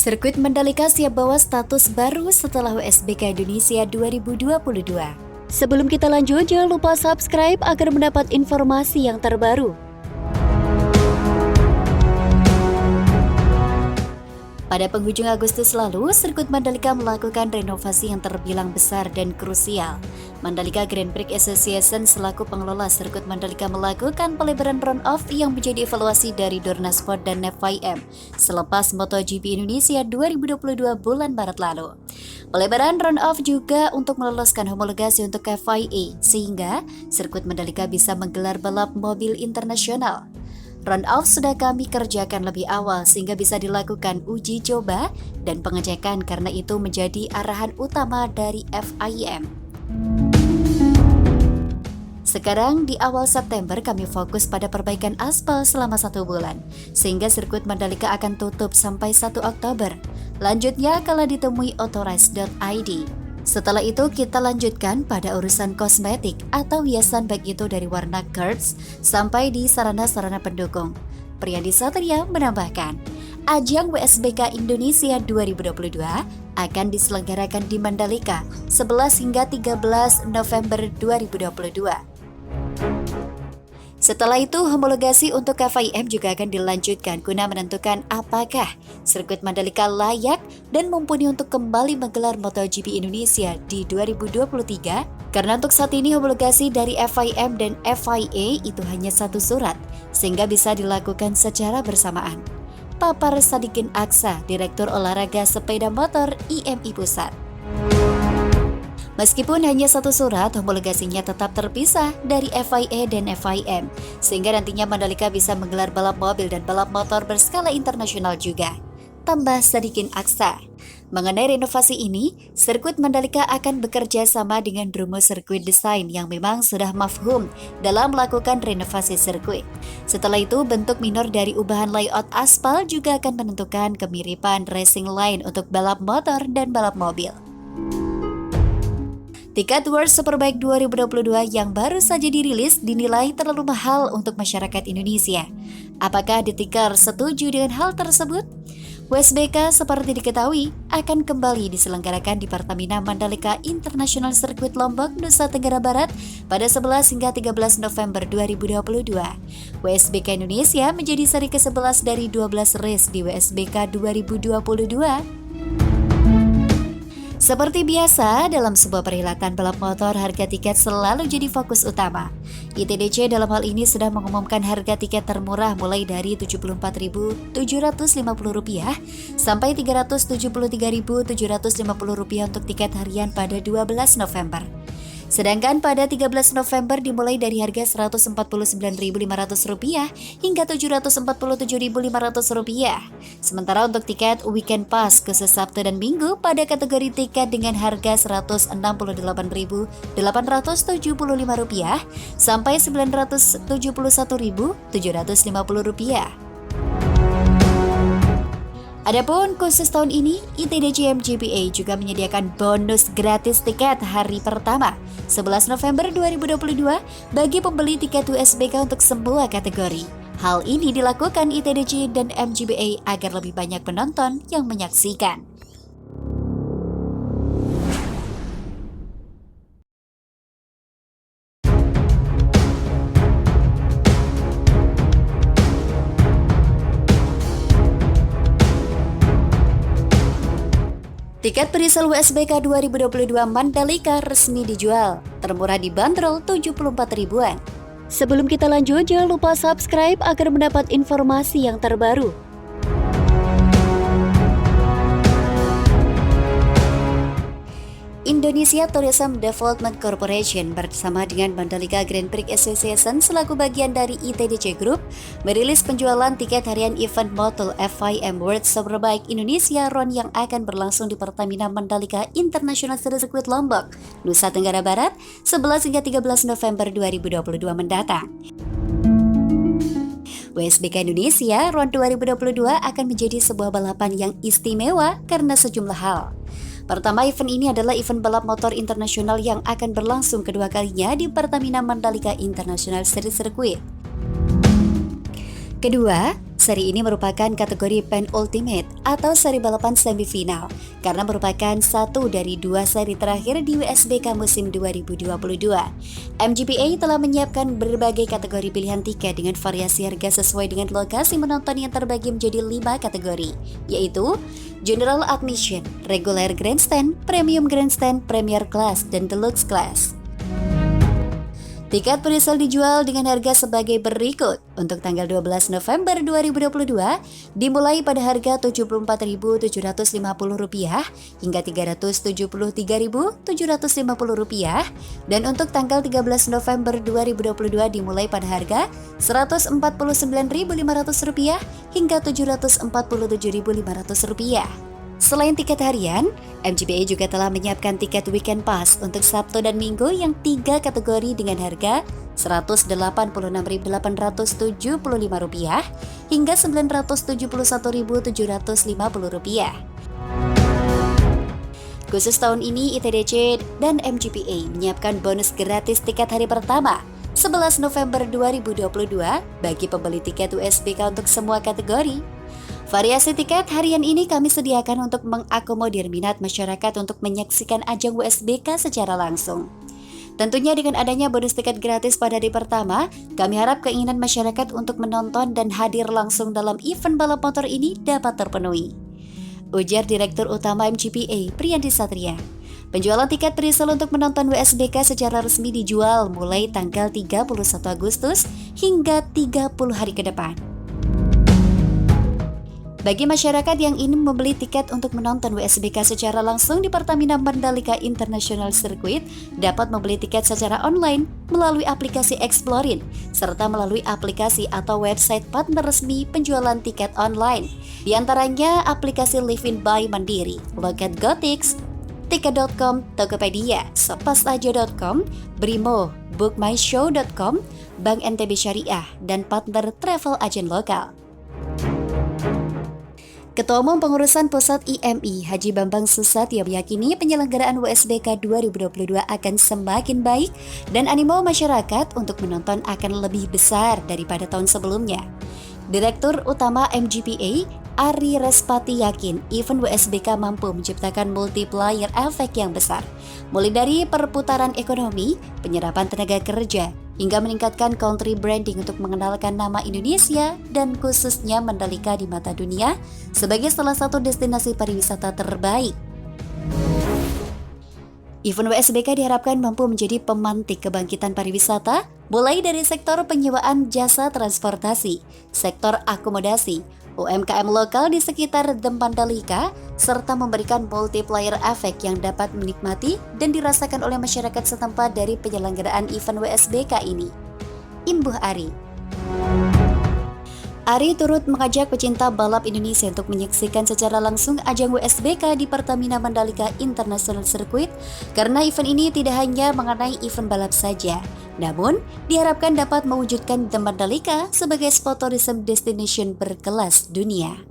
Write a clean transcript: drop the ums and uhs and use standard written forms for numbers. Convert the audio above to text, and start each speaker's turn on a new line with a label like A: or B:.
A: Sirkuit Mandalika siap bawa status baru setelah WSBK Indonesia 2022. Sebelum kita lanjut, jangan lupa subscribe agar mendapat informasi yang terbaru. Pada penghujung Agustus lalu, Sirkuit Mandalika melakukan renovasi yang terbilang besar dan krusial. Mandalika Grand Prix Association selaku pengelola Sirkuit Mandalika melakukan pelebaran run-off yang menjadi evaluasi dari Dorna Sport dan FIM selepas MotoGP Indonesia 2022 bulan Maret lalu. Pelebaran run-off juga untuk meloloskan homologasi untuk FIA sehingga Sirkuit Mandalika bisa menggelar balap mobil internasional. Run-off sudah kami kerjakan lebih awal sehingga bisa dilakukan uji coba dan pengecekan karena itu menjadi arahan utama dari FIM. Sekarang di awal September kami fokus pada perbaikan aspal selama 1 bulan sehingga Sirkuit Mandalika akan tutup sampai 1 Oktober. Lanjutnya kala ditemui authorize.id. Setelah itu kita lanjutkan pada urusan kosmetik atau hiasan baik itu dari warna curves sampai di sarana-sarana pendukung. Priyandi Satria menambahkan, ajang WSBK Indonesia 2022 akan diselenggarakan di Mandalika 11 hingga 13 November 2022. Setelah itu, homologasi untuk FIM juga akan dilanjutkan guna menentukan apakah Sirkuit Mandalika layak dan mumpuni untuk kembali menggelar MotoGP Indonesia di 2023. Karena untuk saat ini homologasi dari FIM dan FIA itu hanya 1 surat, sehingga bisa dilakukan secara bersamaan. Papar Sadikin Aksa, Direktur Olahraga Sepeda Motor IMI Pusat. Meskipun hanya 1 surat, homologasinya tetap terpisah dari FIA dan FIM, sehingga nantinya Mandalika bisa menggelar balap mobil dan balap motor berskala internasional juga. Tambah Sadikin Aksa. Mengenai renovasi ini, Sirkuit Mandalika akan bekerja sama dengan Bromo Circuit Design yang memang sudah mafhum dalam melakukan renovasi sirkuit. Setelah itu, bentuk minor dari ubahan layout aspal juga akan menentukan kemiripan racing line untuk balap motor dan balap mobil. Tiket World Superbike 2022 yang baru saja dirilis dinilai terlalu mahal untuk masyarakat Indonesia. Apakah The Ticker setuju dengan hal tersebut? WSBK seperti diketahui akan kembali diselenggarakan di Pertamina Mandalika International Circuit Lombok, Nusa Tenggara Barat pada 11 hingga 13 November 2022. WSBK Indonesia menjadi seri ke-11 dari 12 race di WSBK 2022. Seperti biasa, dalam sebuah perhelatan balap motor, harga tiket selalu jadi fokus utama. ITDC dalam hal ini sudah mengumumkan harga tiket termurah mulai dari Rp74.750 sampai Rp373.750 untuk tiket harian pada 12 November. Sedangkan pada 13 November dimulai dari harga Rp149.500 hingga Rp747.500. Sementara untuk tiket Weekend Pass khusus Sabtu dan Minggu pada kategori tiket dengan harga Rp168.875 sampai Rp971.750. Adapun khusus tahun ini, ITDC MGPA juga menyediakan bonus gratis tiket hari pertama 11 November 2022 bagi pembeli tiket WSBK untuk semua kategori. Hal ini dilakukan ITDC dan MGPA agar lebih banyak penonton yang menyaksikan. Tiket presale WSBK 2022 Mandalika resmi dijual, termurah dibanderol 74 ribuan. Sebelum kita lanjut, jangan lupa subscribe agar mendapat informasi yang terbaru. Indonesia Tourism Development Corporation bersama dengan Mandalika Grand Prix Association selaku bagian dari ITDC Group merilis penjualan tiket harian event Motul FIM World Superbike Indonesia RON yang akan berlangsung di Pertamina Mandalika International Circuit Lombok, Nusa Tenggara Barat 11 hingga 13 November 2022 mendatang. WSBK Indonesia RON 2022 akan menjadi sebuah balapan yang istimewa karena sejumlah hal. Pertama, event ini adalah event balap motor internasional yang akan berlangsung kedua kalinya di Pertamina Mandalika International Series Circuit. Kedua, seri ini merupakan kategori penultimate atau seri balapan semifinal karena merupakan satu dari dua seri terakhir di WSBK musim 2022. MGPA telah menyiapkan berbagai kategori pilihan tiket dengan variasi harga sesuai dengan lokasi menonton yang terbagi menjadi 5 kategori, yaitu General Admission, Regular Grandstand, Premium Grandstand, Premier Class, dan Deluxe Class. Tiket presale dijual dengan harga sebagai berikut. Untuk tanggal 12 November 2022 dimulai pada harga Rp74.750 hingga Rp373.750 dan untuk tanggal 13 November 2022 dimulai pada harga Rp149.500 hingga Rp747.500. Selain tiket harian, MGPA juga telah menyiapkan tiket weekend pass untuk Sabtu dan Minggu yang 3 kategori dengan harga Rp186.875 hingga Rp971.750. Khusus tahun ini, ITDC dan MGPA menyiapkan bonus gratis tiket hari pertama 11 November 2022 bagi pembeli tiket USBK untuk semua kategori. Variasi tiket harian ini kami sediakan untuk mengakomodir minat masyarakat untuk menyaksikan ajang USBK secara langsung. Tentunya dengan adanya bonus tiket gratis pada hari pertama, kami harap keinginan masyarakat untuk menonton dan hadir langsung dalam event balap motor ini dapat terpenuhi. Ujar Direktur Utama MGPA, Priyanti Satria. Penjualan tiket presale untuk menonton WSBK secara resmi dijual mulai tanggal 31 Agustus hingga 30 hari ke depan. Bagi masyarakat yang ingin membeli tiket untuk menonton WSBK secara langsung di Pertamina Mandalika International Circuit dapat membeli tiket secara online melalui aplikasi Explorin serta melalui aplikasi atau website partner resmi penjualan tiket online. Di antaranya aplikasi Livin by Mandiri, Loket Gotix, Tiket.com, Tokopedia, Sopasajo.com, Brimo, Bookmyshow.com, Bank NTB Syariah, dan partner travel agent lokal. Ketua Umum Pengurusan Pusat IMI Haji Bambang Susatyo meyakini penyelenggaraan WSBK 2022 akan semakin baik dan animo masyarakat untuk menonton akan lebih besar daripada tahun sebelumnya. Direktur Utama MGPA, Ari Respati yakin event WSBK mampu menciptakan multiplier efek yang besar, mulai dari perputaran ekonomi, penyerapan tenaga kerja, hingga meningkatkan country branding untuk mengenalkan nama Indonesia dan khususnya Mandalika di mata dunia sebagai salah satu destinasi pariwisata terbaik. Event WSBK diharapkan mampu menjadi pemantik kebangkitan pariwisata, mulai dari sektor penyewaan jasa transportasi, sektor akomodasi, UMKM lokal di sekitar The Mandalika, serta memberikan multiplier efek yang dapat menikmati dan dirasakan oleh masyarakat setempat dari penyelenggaraan event WSBK ini. Imbuh Ari. Ari turut mengajak pecinta balap Indonesia untuk menyaksikan secara langsung ajang WSBK di Pertamina Mandalika International Circuit karena event ini tidak hanya mengenai event balap saja, namun diharapkan dapat mewujudkan The Mandalika sebagai sport tourism destination berkelas dunia.